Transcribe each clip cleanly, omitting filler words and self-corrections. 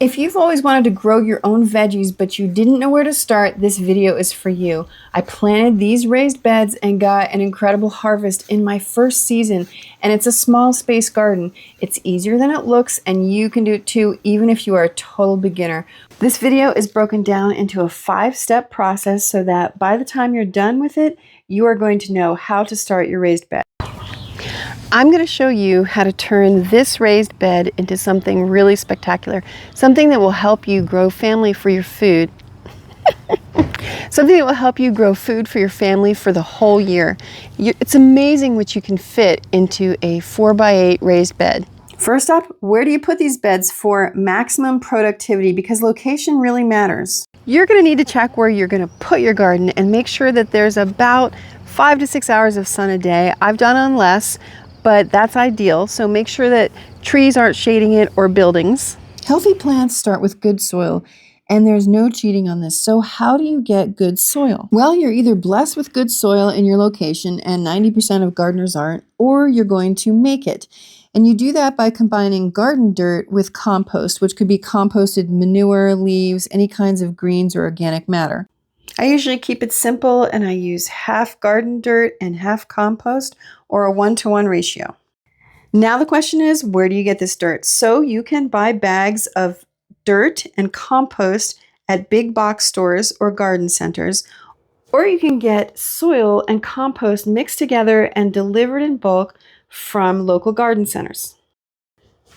If you've always wanted to grow your own veggies but you didn't know where to start, this video is for you. I planted these raised beds and got an incredible harvest in my first season, and it's a small space garden. It's easier than it looks, and you can do it too even if you are a total beginner. This video is broken down into a 5-step process so that by the time you're done with it, you are going to know how to start your raised bed. I'm going to show you how to turn this raised bed into something really spectacular, something that will help you grow family for your food. Something that will help you grow food for your family for the whole year. It's amazing what you can fit into a 4x8 raised bed. First up, where do you put these beds for maximum productivity? Because location really matters. You're going to need to check where you're going to put your garden and make sure that there's about 5 to 6 hours of sun a day. I've done on less, but that's ideal. So make sure that trees aren't shading it or buildings. Healthy plants start with good soil, and there's no cheating on this. So how do you get good soil? Well, you're either blessed with good soil in your location, and 90% of gardeners aren't, or you're going to make it. And you do that by combining garden dirt with compost, which could be composted manure, leaves, any kinds of greens or organic matter. I usually keep it simple, and I use half garden dirt and half compost, or a 1-to-1 ratio. Now the question is, where do you get this dirt? So you can buy bags of dirt and compost at big box stores or garden centers, or you can get soil and compost mixed together and delivered in bulk from local garden centers.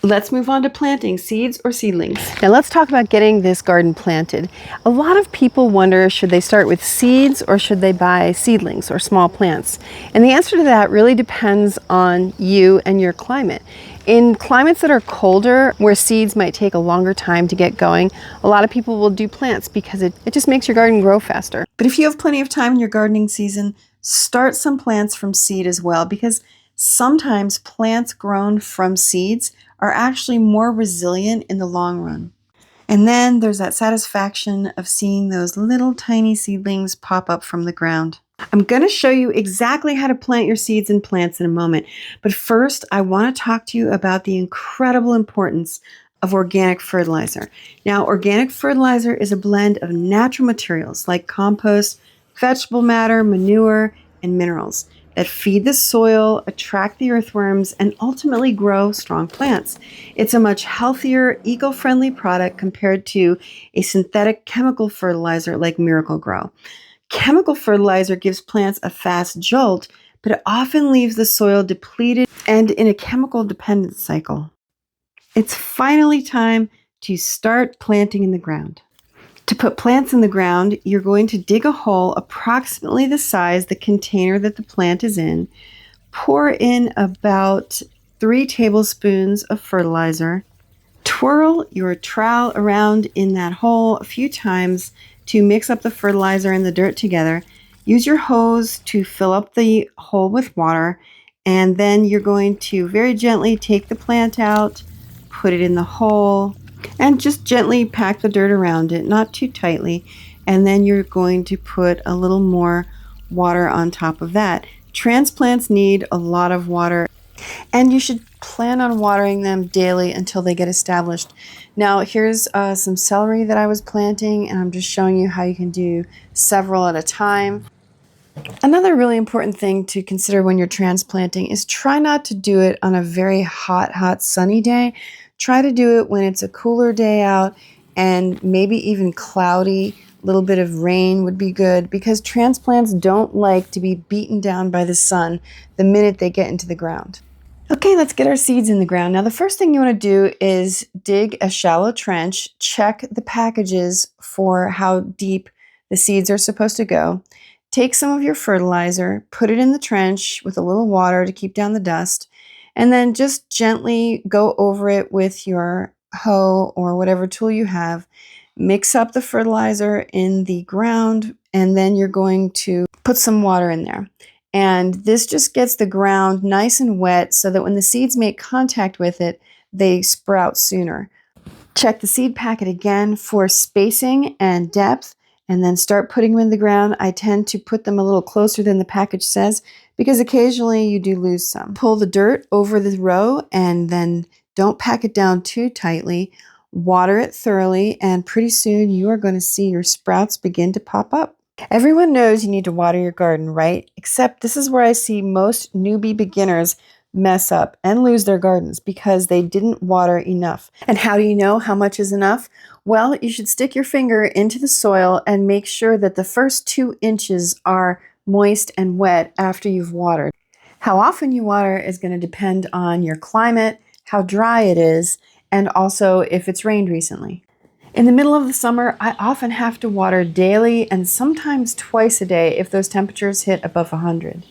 Let's move on to planting seeds or seedlings. Now let's talk about getting this garden planted. A lot of people wonder, should they start with seeds or should they buy seedlings or small plants? And the answer to that really depends on you and your climate. In climates that are colder, where seeds might take a longer time to get going, a lot of people will do plants because it just makes your garden grow faster. But if you have plenty of time in your gardening season, start some plants from seed as well, because sometimes plants grown from seeds are actually more resilient in the long run. And then there's that satisfaction of seeing those little tiny seedlings pop up from the ground. I'm going to show you exactly how to plant your seeds and plants in a moment. But first, I want to talk to you about the incredible importance of organic fertilizer. Now, organic fertilizer is a blend of natural materials like compost, vegetable matter, manure, and minerals that feed the soil, attract the earthworms, and ultimately grow strong plants. It's a much healthier, eco-friendly product compared to a synthetic chemical fertilizer like Miracle-Gro. Chemical fertilizer gives plants a fast jolt, but it often leaves the soil depleted and in a chemical dependent cycle. It's finally time to start planting in the ground. To put plants in the ground, you're going to dig a hole approximately the size the container that the plant is in, pour in about 3 tablespoons of fertilizer, twirl your trowel around in that hole a few times to mix up the fertilizer and the dirt together. Use your hose to fill up the hole with water, and then you're going to very gently take the plant out, put it in the hole, and just gently pack the dirt around it, not too tightly. And then you're going to put a little more water on top of that. Transplants need a lot of water, and you should plan on watering them daily until they get established. Now here's some celery that I was planting, and I'm just showing you how you can do several at a time. Another really important thing to consider when you're transplanting is try not to do it on a very hot sunny day. Try to do it when it's a cooler day out and maybe even cloudy. A little bit of rain would be good, because transplants don't like to be beaten down by the sun the minute they get into the ground. Okay, let's get our seeds in the ground. Now the first thing you want to do is dig a shallow trench. Check the packages for how deep the seeds are supposed to go. Take some of your fertilizer, put it in the trench with a little water to keep down the dust, and then just gently go over it with your hoe or whatever tool you have. Mix up the fertilizer in the ground, and then you're going to put some water in there. And this just gets the ground nice and wet so that when the seeds make contact with it, they sprout sooner. Check the seed packet again for spacing and depth, and then start putting them in the ground. I tend to put them a little closer than the package says, because occasionally you do lose some. Pull the dirt over the row, and then don't pack it down too tightly. water it thoroughly, and pretty soon you are going to see your sprouts begin to pop up. Everyone knows you need to water your garden, right? Except this is where I see most newbie beginners mess up and lose their gardens because they didn't water enough. And how do you know how much is enough? Well, you should stick your finger into the soil and make sure that the first 2 inches are moist and wet after you've watered. How often you water is going to depend on your climate, how dry it is, and also if it's rained recently. In the middle of the summer, I often have to water daily and sometimes twice a day if those temperatures hit above 100.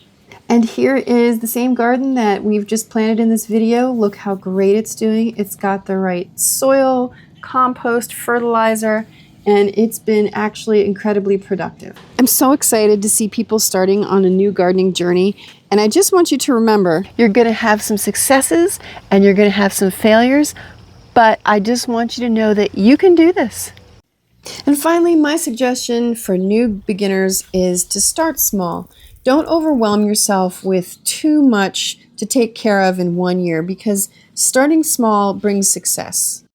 And here is the same garden that we've just planted in this video. Look how great it's doing. It's got the right soil, compost, fertilizer, and it's been actually incredibly productive. I'm so excited to see people starting on a new gardening journey. And I just want you to remember, you're going to have some successes and you're going to have some failures, but I just want you to know that you can do this. And finally, my suggestion for new beginners is to start small. Don't overwhelm yourself with too much to take care of in 1 year because starting small brings success.